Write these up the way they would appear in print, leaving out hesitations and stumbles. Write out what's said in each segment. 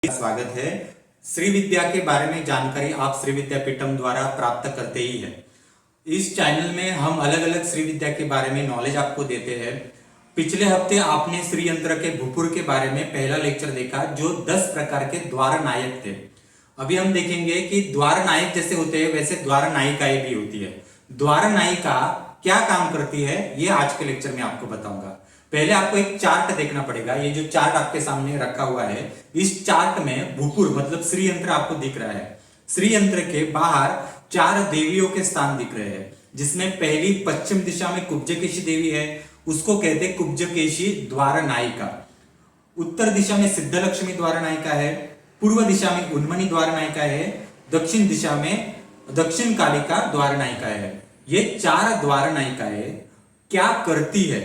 स्वागत है। श्री विद्या के बारे में जानकारी आप श्री विद्यापीठम द्वारा प्राप्त करते ही है। इस चैनल में हम अलग अलग श्री विद्या के बारे में नॉलेज आपको देते हैं। पिछले हफ्ते आपने श्री यंत्र के भूपुर के बारे में पहला लेक्चर देखा जो 10 प्रकार के द्वार नायक थे। अभी हम देखेंगे कि द्वार नायक जैसे होते हैं वैसे द्वार नायिकाएं भी होती है। द्वार नायिका क्या काम करती है ये आज के लेक्चर में आपको बताऊंगा। पहले आपको एक चार्ट देखना पड़ेगा। ये जो चार्ट आपके सामने रखा हुआ है, इस चार्ट में भूपुर मतलब श्री यंत्र आपको दिख रहा है। श्री यंत्र के बाहर 4 देवियों के स्थान दिख रहे हैं, जिसमें पहली पश्चिम दिशा में कुब्जकेशी देवी है, उसको कहते हैं कुब्जकेशी द्वार नायिका। उत्तर दिशा में सिद्धलक्ष्मी द्वार नायिका है, पूर्व दिशा में उन्मनी द्वार नायिका है, दक्षिण दिशा में दक्षिण कालिका द्वार नायिका है। ये 4 द्वार नायिकाएं क्या करती है?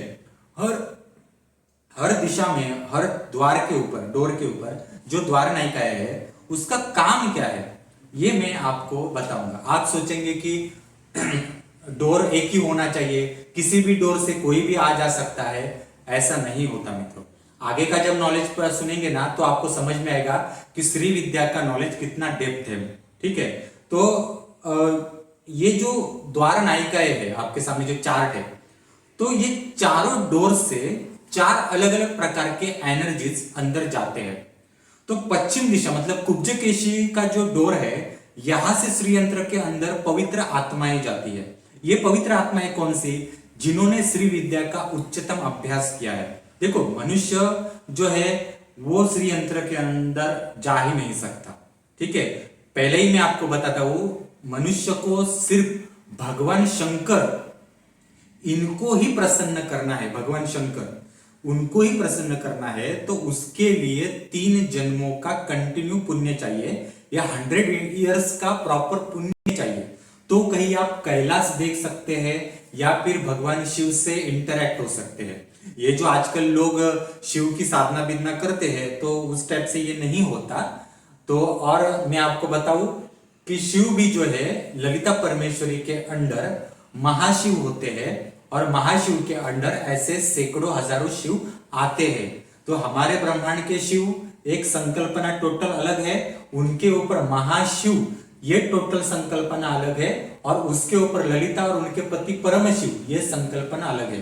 हर दिशा में, हर द्वार के ऊपर, डोर के ऊपर जो द्वार नायिकाएं है उसका काम क्या है ये मैं आपको बताऊंगा। आप सोचेंगे कि डोर एक ही होना चाहिए, किसी भी डोर से कोई भी आ जा सकता है। ऐसा नहीं होता मित्रों। आगे का जब नॉलेज पर सुनेंगे ना तो आपको समझ में आएगा कि श्री विद्या का नॉलेज कितना डेप्थ है। ठीक है, तो ये जो द्वार नायिकाएं है आपके सामने जो चार्ट है, तो ये चारों डोर से 4 अलग अलग प्रकार के एनर्जीज अंदर जाते हैं। तो पश्चिम दिशा मतलब कुब्जकेशी का जो डोर है, यहां से श्री यंत्र के अंदर पवित्र आत्माएं जाती है। ये पवित्र आत्माएं कौन सी? जिन्होंने श्री विद्या का उच्चतम अभ्यास किया है। देखो, मनुष्य जो है वो श्री यंत्र के अंदर जा ही नहीं सकता। ठीक है, पहले ही मैं आपको बताता हूं, मनुष्य को सिर्फ भगवान शंकर इनको ही प्रसन्न करना है। भगवान शंकर उनको ही प्रसन्न करना है, तो उसके लिए 3 जन्मों का कंटिन्यू पुण्य चाहिए या 100 इयर्स का प्रॉपर पुण्य चाहिए। तो कहीं आप कैलाश देख सकते हैं या फिर भगवान शिव से इंटरैक्ट हो सकते हैं। ये जो आजकल लोग शिव की साधना विधना करते हैं तो उस टाइप से ये नहीं होता। तो और मैं आपको बताऊं कि शिव भी जो है ललिता परमेश्वरी के अंडर महाशिव होते हैं, और महाशिव के अंडर ऐसे सैकड़ों हजारों शिव आते हैं। तो हमारे ब्रह्मांड के शिव एक संकल्पना टोटल अलग है, उनके ऊपर महाशिव ये टोटल संकल्पना अलग है, और उसके ऊपर ललिता और उनके पति परमशिव ये संकल्पना अलग है।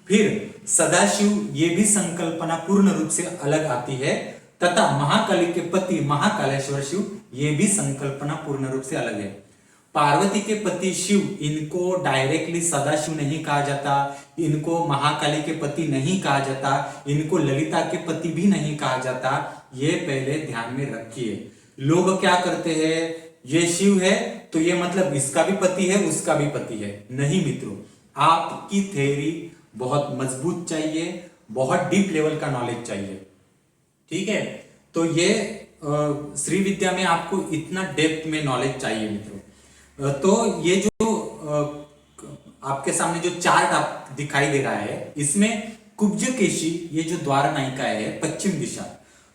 फिर सदाशिव ये भी संकल्पना पूर्ण रूप से अलग आती है, तथा महाकाली के पति महाकालेश्वर शिव ये भी संकल्पना पूर्ण रूप से अलग है। पार्वती के पति शिव, इनको डायरेक्टली सदाशिव नहीं कहा जाता, इनको महाकाली के पति नहीं कहा जाता, इनको ललिता के पति भी नहीं कहा जाता। ये पहले ध्यान में रखिए। लोग क्या करते हैं, ये शिव है तो ये मतलब इसका भी पति है उसका भी पति है। नहीं मित्रों, आपकी थ्योरी बहुत मजबूत चाहिए, बहुत डीप लेवल का नॉलेज चाहिए। ठीक है, तो ये श्री विद्या में आपको इतना डेप्थ में नॉलेज चाहिए मित्रों। तो ये जो आपके सामने जो चार्ट आप दिखाई दे रहा है, इसमें कुब्जकेशी ये जो द्वार नायिका है पश्चिम दिशा,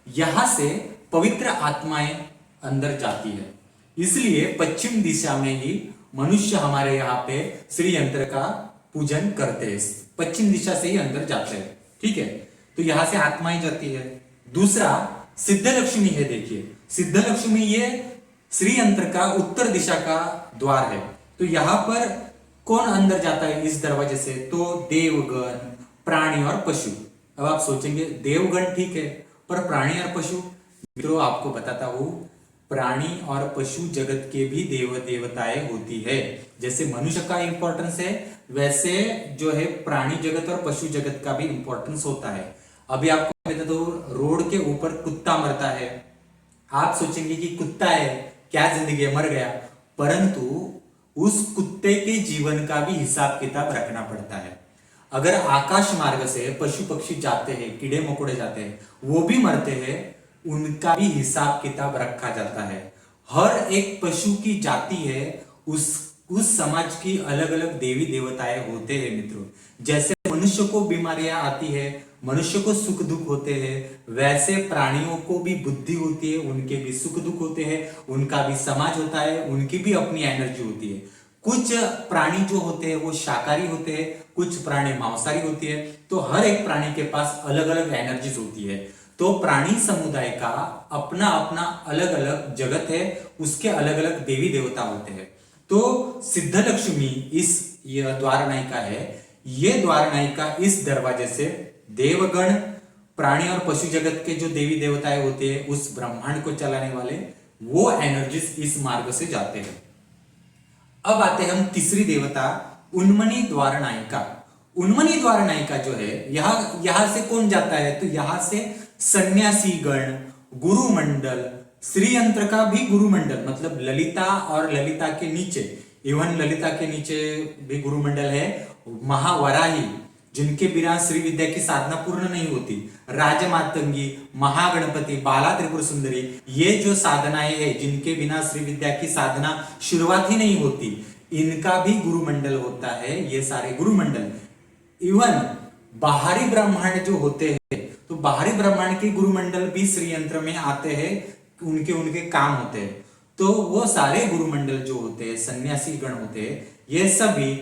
यहां से पवित्र आत्माएं अंदर जाती है। इसलिए पश्चिम दिशा में ही मनुष्य हमारे यहाँ पे श्री यंत्र का पूजन करते हैं। पश्चिम दिशा से ही अंदर जाते हैं। ठीक है, तो यहां से आत्माएं जाती है। दूसरा सिद्धलक्ष्मी है। देखिए, सिद्धलक्ष्मी ये श्री यंत्र का उत्तर दिशा का द्वार है। तो यहां पर कौन अंदर जाता है इस दरवाजे से? तो देवगण, प्राणी और पशु। अब आप सोचेंगे देवगण ठीक है, पर प्राणी और पशु? मित्रों, आपको बताता हूं, प्राणी और पशु जगत के भी देव देवताएं होती है। जैसे मनुष्य का इंपॉर्टेंस है, वैसे जो है प्राणी जगत और पशु जगत का भी इंपॉर्टेंस होता है। अभी आपको बता दो, रोड के ऊपर कुत्ता मरता है। आप सोचेंगे कि कुत्ता है, क्या जिंदगी है, मर गया, परंतु उस कुत्ते के जीवन का भी हिसाब किताब रखना पड़ता है। अगर आकाश मार्ग से पशु पक्षी जाते हैं, कीड़े मकोड़े जाते हैं, वो भी मरते हैं, उनका भी हिसाब किताब रखा जाता है। हर एक पशु की जाति है, उस समाज की अलग अलग देवी देवताएं होते हैं मित्रों। जैसे मनुष्य को बीमारियां आती है, मनुष्य को सुख दुख होते हैं, वैसे प्राणियों को भी बुद्धि होती है, उनके भी सुख दुख होते हैं, उनका भी समाज होता है, उनकी भी अपनी एनर्जी होती है। कुछ प्राणी जो होते हैं वो शाकाहारी होते हैं, कुछ प्राणी मांसाहारी होती है। तो हर एक प्राणी के पास अलग अलग एनर्जीज होती है। तो प्राणी समुदाय का अपना अपना अलग अलग जगत है, उसके अलग अलग देवी देवता होते हैं। तो सिद्धलक्ष्मी इस द्वार नायिका है। ये द्वार नायिका इस दरवाजे से देवगण, प्राणी और पशु जगत के जो देवी देवताएं होते हैं, उस ब्रह्मांड को चलाने वाले, वो एनर्जीज इस मार्ग से जाते हैं। अब आते हैं हम तीसरी देवता उन्मनी द्वार नायिका। उन्मनी द्वार नायिका जो है, यहां से कौन जाता है, तो यहां से सन्यासी गण, गुरुमंडल, श्री यंत्र का भी गुरुमंडल, मतलब ललिता और ललिता के नीचे, इवन ललिता के नीचे भी गुरुमंडल है, महावराही जिनके बिना श्री विद्या की साधना पूर्ण नहीं होती, राजमातंगी, महागणपति, बाला त्रिपुर सुंदरी, ये जो साधनाएं हैं जिनके बिना श्री विद्या की साधना शुरुआत ही नहीं होती, इनका भी गुरुमंडल होता है। ये सारे गुरुमंडल, इवन बाहरी ब्रह्मांड जो होते हैं, तो बाहरी ब्रह्मांड के गुरुमंडल भी श्री यंत्र में आते हैं, उनके उनके काम होते हैं। तो वो सारे गुरुमंडल जो होते हैं, सन्यासी गण होते हैं, ये सभी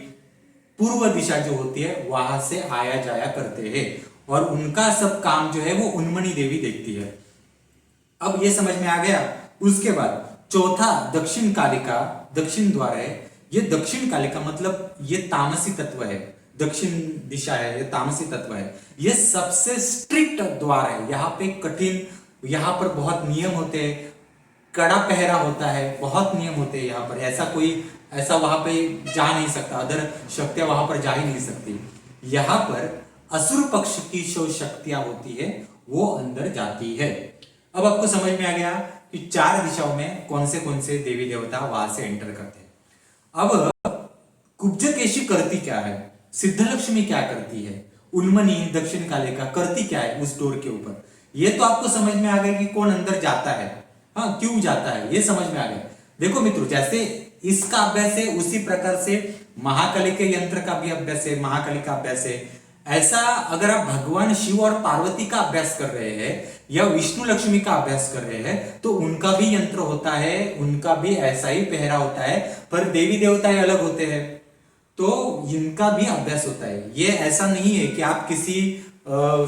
पूर्व दिशा जो होती है वहां से आया जाया करते हैं, और उनका सब काम जो है वो उन्मनी देवी देखती है। अब ये समझ में आ गया। उसके बाद चौथा दक्षिण कालिका, दक्षिण द्वार है। ये दक्षिण कालिका मतलब ये तामसी तत्व है, दक्षिण दिशा है, ये तामसी तत्व है। ये सबसे स्ट्रिक्ट द्वार है। यहाँ पे कठिन, यहाँ पर बहुत नियम होते हैं, कड़ा पहरा होता है, बहुत नियम होते हैं यहाँ पर। ऐसा वहां पे जा नहीं सकता, अदर शक्तियां वहां पर जा ही नहीं सकती। यहाँ पर असुर पक्ष की जो शक्तियां होती है वो अंदर जाती है। अब आपको समझ में आ गया कि चार दिशाओं में कौन से देवी देवता वहां से एंटर करते हैं। अब कुब्जकेशी करती क्या है, सिद्धलक्ष्मी क्या करती है, उन्मनी दक्षिण कालिका करती क्या है उस डोर के ऊपर, ये तो आपको समझ में आ गया कि कौन अंदर जाता है, हाँ क्यों जाता है, ये समझ में आ गया। देखो मित्रों, जैसे इसका अभ्यास है उसी प्रकार से महाकाली के यंत्र का भी अभ्यास है, महाकाली का अभ्यास है। ऐसा अगर आप भगवान शिव और पार्वती का अभ्यास कर रहे हैं या विष्णु लक्ष्मी का अभ्यास कर रहे हैं, तो उनका भी यंत्र होता है, उनका भी ऐसा ही पहरा होता है, पर देवी देवताएं अलग होते हैं, तो इनका भी अभ्यास होता है। ये ऐसा नहीं है कि आप किसी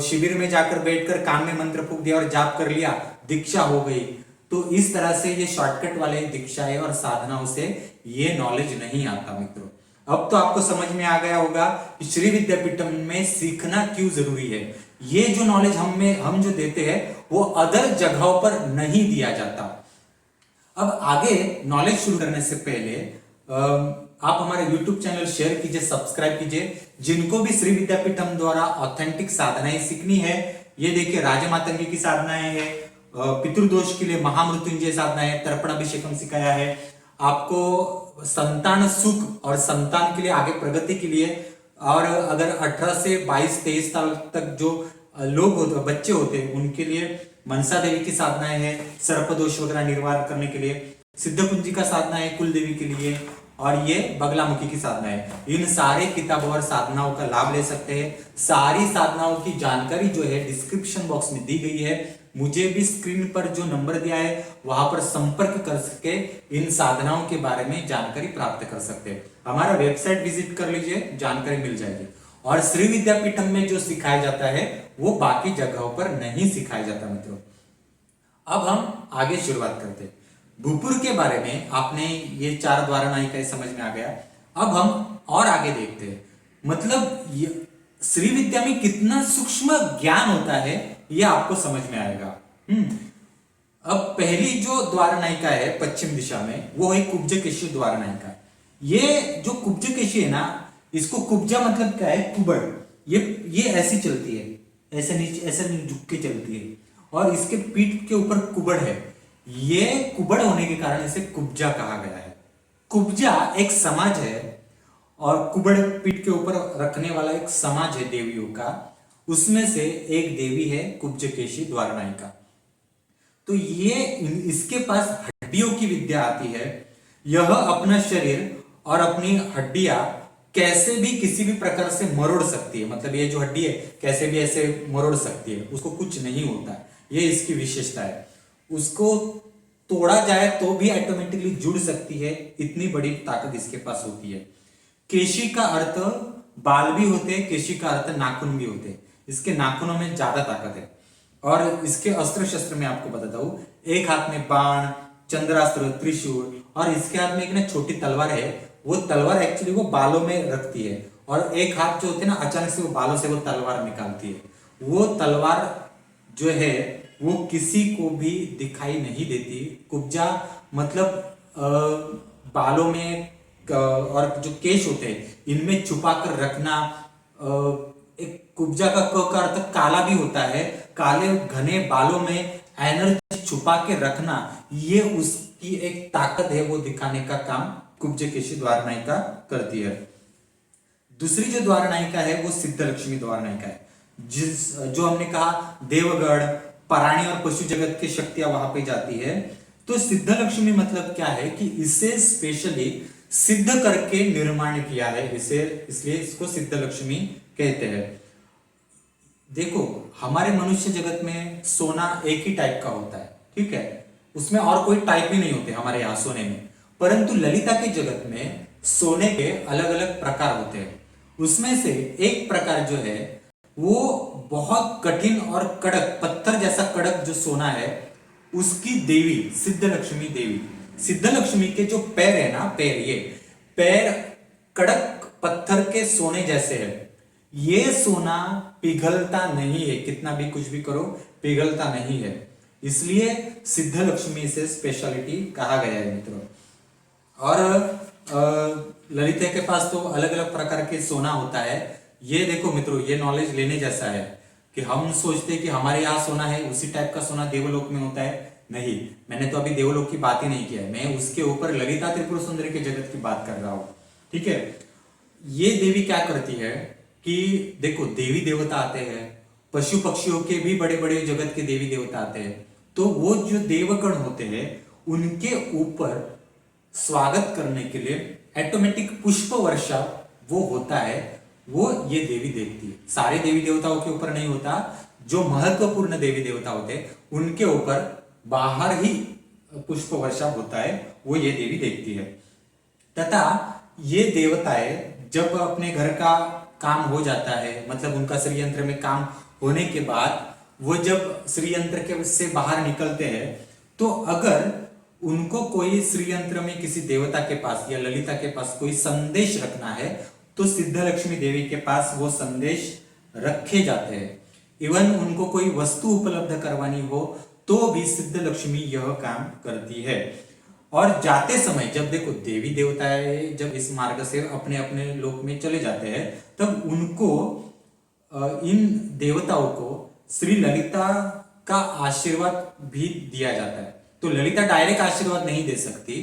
शिविर में जाकर बैठकर कान में मंत्र फूंक दिया और जाप कर लिया, दीक्षा हो गई। तो इस तरह से ये शॉर्टकट वाले दीक्षाएं और साधनाओं से ये नॉलेज नहीं आता मित्रों। अब तो आपको समझ में आ गया होगा कि श्री विद्यापीठम में सीखना क्यों जरूरी है। ये जो नॉलेज हम जो देते हैं वो अदर जगहों पर नहीं दिया जाता। अब आगे नॉलेज शुरू करने से पहले आप हमारे YouTube चैनल शेयर कीजिए, सब्सक्राइब कीजिए। जिनको भी श्री विद्यापीठम द्वारा ऑथेंटिक साधनाएं सीखनी है, ये देखिए राजमातंगी की साधनाएं है, पितृदोष के लिए महामृत्युंजय साधना है, तर्पण अभिषेकम सिखाया है, आपको संतान सुख और संतान के लिए आगे प्रगति के लिए, और अगर 18 से 22-23 साल तक जो लोग होते, बच्चे होते हैं, उनके लिए मनसा देवी की साधनाएं है, सर्पदोष वगैरह निर्वाह करने के लिए, सिद्ध कुंजी का साधना है कुल देवी के लिए, और ये बगलामुखी की साधना है। इन सारे किताबों और साधनाओं का लाभ ले सकते हैं। सारी साधनाओं की जानकारी जो है डिस्क्रिप्शन बॉक्स में दी गई है। मुझे भी स्क्रीन पर जो नंबर दिया है वहां पर संपर्क कर सके इन साधनाओं के बारे में जानकारी प्राप्त कर सकते हैं। हमारा वेबसाइट विजिट कर लीजिए, जानकारी मिल जाएगी। और श्री विद्यापीठम में जो सिखाया जाता है वो बाकी जगहों पर नहीं सिखाया जाता मित्रों। अब हम आगे शुरुआत करते हैं। भूपुर के बारे में आपने ये 4 द्वार नायिकाएं समझ में आ गया। अब हम और आगे देखते हैं, मतलब श्री विद्या में कितना सूक्ष्म ज्ञान होता है ये आपको समझ में आएगा। अब पहली जो द्वार नायिका है पश्चिम दिशा में, वो है कुब्जकेशी द्वार नायिका। ये जो कुब्जकेशी है ना, इसको कुब्जा मतलब क्या है, कुबड़। ये ऐसी चलती है, ऐसे नीचे ऐसे झुक के चलती है, और इसके पीठ के ऊपर कुबड़ है। ये कुबड़ होने के कारण इसे कुब्जा कहा गया है। कुब्जा एक समाज है, और कुबड़ पीठ के ऊपर रखने वाला एक समाज है देवियों का। उसमें से एक देवी है कुब्जकेशी द्वार नायिका। तो ये इसके पास हड्डियों की विद्या आती है। यह अपना शरीर और अपनी हड्डियां कैसे भी किसी भी प्रकार से मरोड़ सकती है, मतलब ये जो हड्डी है कैसे भी ऐसे मरोड़ सकती है, उसको कुछ नहीं होता। ये इसकी विशेषता है। उसको तोड़ा जाए तो भी ऑटोमेटिकली जुड़ सकती है, इतनी बड़ी ताकत इसके पास होती है। केशी का अर्थ बाल भी होते हैं, केशी का अर्थ नाखून भी होते हैं। इसके नाखूनों में ज्यादा ताकत है। और इसके अस्त्र शस्त्र में आपको बताता हूं, एक हाथ में बाण, चंद्रास्त्र, त्रिशूल, और इसके हाथ में एक ना छोटी तलवार है। वो तलवार एक्चुअली वो बालों में रखती है, और एक हाथ जो होते हैं ना, अचानक से वो बालों से वो तलवार निकालती है। वो तलवार जो है वो किसी को भी दिखाई नहीं देती। कुब्जा मतलब बालों में और जो केश होते हैं इनमें छुपा कर रखना। एक कुब्जा का क का अर्थ काला भी होता है। काले घने बालों में एनर्जी छुपा के रखना, ये उसकी एक ताकत है, वो दिखाने का काम कुब्जकेशी द्वार नायिका करती है। दूसरी जो द्वार नायिका है वो सिद्ध लक्ष्मी द्वार नायिका है। जो हमने कहा देवगढ़, प्राणी और पशु जगत की शक्तियां वहां पे जाती है। तो सिद्ध लक्ष्मी मतलब क्या है कि इसे स्पेशली सिद्ध करके निर्माण किया है, इसे इसलिए इसको सिद्ध लक्ष्मी कहते हैं। देखो हमारे मनुष्य जगत में सोना एक ही टाइप का होता है, ठीक है, उसमें और कोई टाइप ही नहीं होते हमारे यहाँ सोने में। परंतु ललिता के जगत में सोने के अलग अलग प्रकार होते हैं। उसमें से एक प्रकार जो है वो बहुत कठिन और कड़क, पत्थर जैसा कड़क जो सोना है, उसकी देवी सिद्ध लक्ष्मी देवी, सिद्ध लक्ष्मी के जो पैर है ना, पैर, ये पैर कड़क पत्थर के सोने जैसे है। ये सोना पिघलता नहीं है, कितना भी कुछ भी करो पिघलता नहीं है, इसलिए सिद्ध लक्ष्मी से स्पेशलिटी कहा गया है मित्रों। और ललिता के पास तो अलग अलग प्रकार के सोना होता है। ये देखो मित्रों, ये नॉलेज लेने जैसा है कि हम सोचते हैं कि हमारे यहाँ सोना है, उसी टाइप का सोना देवलोक में होता है। नहीं, मैंने तो अभी देवलोक की बात ही नहीं किया है, मैं उसके ऊपर ललिता त्रिपुर सुंदरी के जगत की बात कर रहा हूं, ठीक है। ये देवी क्या करती है कि देखो देवी देवता आते हैं, पशु पक्षियों के भी बड़े बड़े जगत के देवी देवता आते हैं, तो वो जो देवगण होते हैं उनके ऊपर स्वागत करने के लिए ऑटोमेटिक पुष्प वर्षा वो होता है, वो ये देवी देखती है। सारे देवी देवताओं के ऊपर नहीं होता, जो महत्वपूर्ण देवी देवता होते हैं उनके ऊपर बाहर ही पुष्प वर्षा होता है, वो ये देवी देखती है। तथा ये देवताएं जब अपने घर का काम हो जाता है, मतलब उनका श्रीयंत्र में काम होने के बाद वो जब श्रीयंत्र के से बाहर निकलते हैं, तो अगर उनको कोई श्रीयंत्र में किसी देवता के पास या ललिता के पास कोई संदेश रखना है, तो सिद्ध लक्ष्मी देवी के पास वो संदेश रखे जाते हैं। इवन उनको कोई वस्तु उपलब्ध करवानी हो तो भी सिद्ध लक्ष्मी यह काम करती है। और जाते समय जब देखो देवी देवताएं जब इस मार्ग से अपने अपने लोक में चले जाते हैं, तब उनको इन देवताओं को श्री ललिता का आशीर्वाद भी दिया जाता है। तो ललिता डायरेक्ट आशीर्वाद नहीं दे सकती,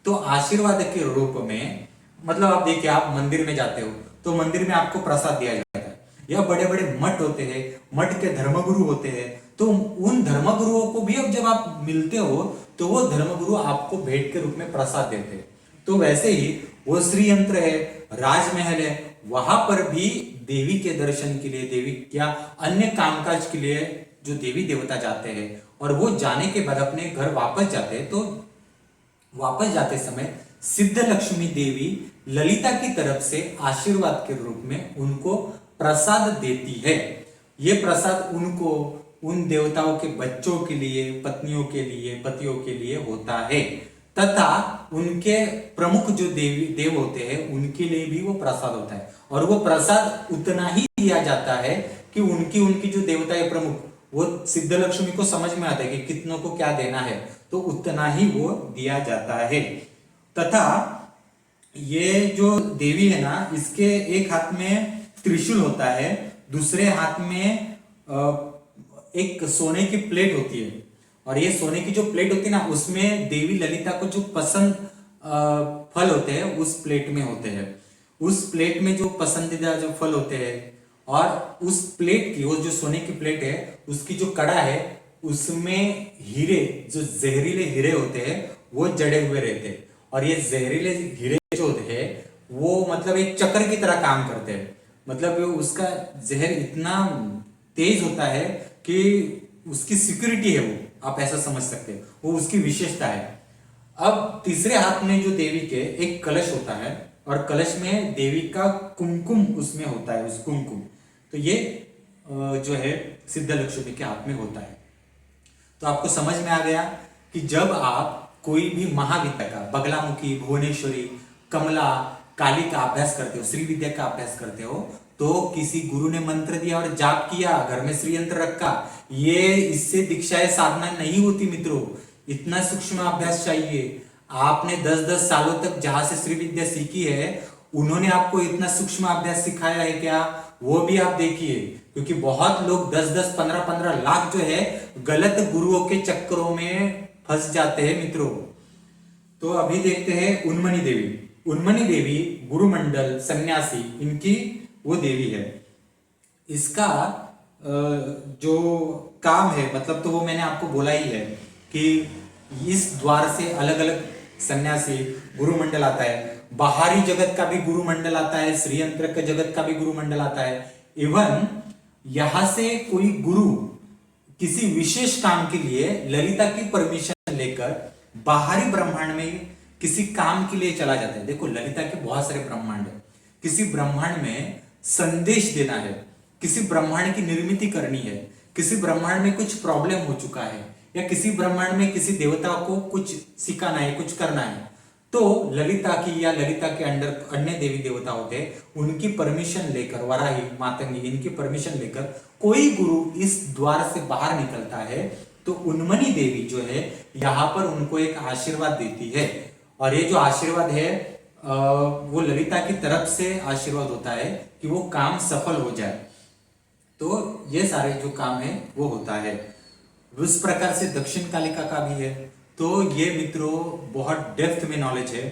तो आशीर्वाद के रूप में, मतलब आप देखिए आप मंदिर में जाते हो तो मंदिर में आपको प्रसाद दिया जाता है, या बड़े बड़े मठ होते हैं, मठ के धर्मगुरु होते हैं, तो उन धर्मगुरुओं को भी अब जब आप मिलते हो तो वो धर्मगुरु आपको भेंट के रूप में प्रसाद देते हैं। तो वैसे ही वो श्रीयंत्र है, राजमहल है, वहां पर भी देवी के दर्शन के लिए, देवी क्या अन्य कामकाज के लिए जो देवी देवता जाते हैं, और वो जाने के बाद अपने घर वापस जाते हैं, तो वापस जाते समय सिद्ध लक्ष्मी देवी ललिता की तरफ से आशीर्वाद के रूप में उनको प्रसाद देती है। ये प्रसाद उनको उन देवताओं के बच्चों के लिए, पत्नियों के लिए, पतियों के लिए होता है, तथा उनके प्रमुख जो देव होते हैं उनके लिए भी वो प्रसाद होता है। और वो प्रसाद उतना ही दिया जाता है कि उनकी उनकी जो देवता है प्रमुख, वो सिद्ध लक्ष्मी को समझ में आता है कि कितनों को क्या देना है, तो उतना ही वो दिया जाता है। तथा ये जो देवी है ना, इसके एक हाथ में त्रिशूल होता है, दूसरे हाथ में एक सोने की प्लेट होती है, और ये सोने की जो प्लेट होती है ना, उसमें देवी ललिता को जो पसंद फल होते हैं उस प्लेट में होते हैं। उस प्लेट में जो पसंदीदा जो फल होते हैं, और उस प्लेट की, वो जो सोने की प्लेट है उसकी जो कड़ा है उसमें हीरे, जो जहरीले हीरे होते हैं वो जड़े हुए रहते हैं। और ये जहरीले हीरे जो होते हैं वो मतलब एक चक्र की तरह काम करते हैं, मतलब उसका जहर इतना तेज होता है कि उसकी सिक्योरिटी है, वो आप ऐसा समझ सकते हैं, वो उसकी विशेषता है। अब तीसरे हाथ में जो देवी के एक कलश होता है, और कलश में देवी का कुमकुम उसमें होता है, उस कुमकुम, तो ये जो है सिद्ध लक्ष्मी के हाथ में होता है। तो आपको समझ में आ गया कि जब आप कोई भी महाविद्या का, बगलामुखी, भुवनेश्वरी, कमला, काली का अभ्यास करते हो, श्री विद्या का अभ्यास करते हो, तो किसी गुरु ने मंत्र दिया और जाप किया, घर में श्री यंत्र रखा, ये इससे दीक्षा साधना नहीं होती मित्रों। इतना सूक्ष्म अभ्यास चाहिए। आपने 10-10 सालों तक जहां से श्री विद्या सीखी है, उन्होंने आपको इतना सूक्ष्म अभ्यास सिखाया है क्या, वो भी आप देखिए। क्योंकि बहुत लोग 10-10, 15-15 लाख जो है गलत गुरुओं के चक्करों में फंस जाते हैं मित्रों। तो अभी देखते हैं उन्मनी देवी। उन्मनी देवी गुरुमंडल सन्यासी, इनकी वो देवी है। इसका जो काम है, मतलब तो वो मैंने आपको बोला ही है कि इस द्वार से अलग अलग सन्यासी गुरुमंडल आता है, बाहरी जगत का भी गुरुमंडल आता है, श्रीयंत्र के जगत का भी गुरुमंडल आता है। इवन यहां से कोई गुरु किसी विशेष काम के लिए ललिता की परमिशन लेकर बाहरी ब्रह्मांड में किसी काम के लिए चला जाता है। देखो, ललिता के बहुत सारे ब्रह्मांड है। किसी ब्रह्मांड में संदेश देना है, किसी ब्रह्मांड की निर्मिति करनी है, किसी ब्रह्मांड में कुछ प्रॉब्लम हो चुका है, या किसी ब्रह्मांड में किसी देवता को कुछ सिखाना है, कुछ करना है, तो ललिता की या ललिता के अंडर अन्य देवी देवता होते हैं, उनकी परमिशन लेकर, वराही, मातंगी, इनकी परमिशन लेकर कोई गुरु इस द्वार से बाहर निकलता है, तो उन्मनी देवी जो है यहां पर उनको एक आशीर्वाद देती है। और ये जो आशीर्वाद है वो ललिता की तरफ से आशीर्वाद होता है कि वो काम सफल हो जाए। तो ये सारे जो काम है वो होता है। उस प्रकार से दक्षिण कालिका का भी है। तो ये मित्रों बहुत डेप्थ में नॉलेज है।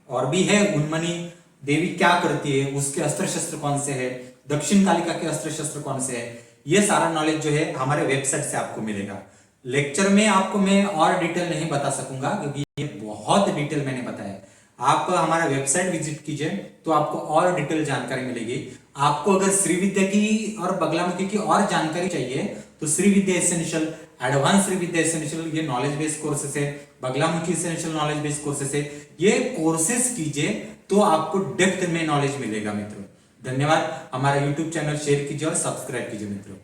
और भी है, उन्मनी देवी क्या करती है, उसके अस्त्र शस्त्र कौन से है, दक्षिण कालिका के अस्त्र शस्त्र कौन से है, ये सारा नॉलेज जो है हमारे वेबसाइट से आपको मिलेगा। लेक्चर में आपको मैं और डिटेल नहीं बता सकूंगा, क्योंकि ये बहुत डिटेल मैंने बताया। आप हमारा वेबसाइट विजिट कीजिए तो आपको और डिटेल जानकारी मिलेगी। आपको अगर श्री विद्या की और बगलामुखी की और जानकारी चाहिए तो श्री विद्या एसेंशियल, एडवांस श्री विद्या एसेंशियल, ये नॉलेज बेस्ड कोर्सेस है। Baglamukhi essential knowledge based courses है। ये कोर्सेस कीजिए तो आपको डेप्थ में नॉलेज मिलेगा मित्रों। धन्यवाद। हमारा यूट्यूब चैनल शेयर कीजिए और सब्सक्राइब कीजिए मित्रों।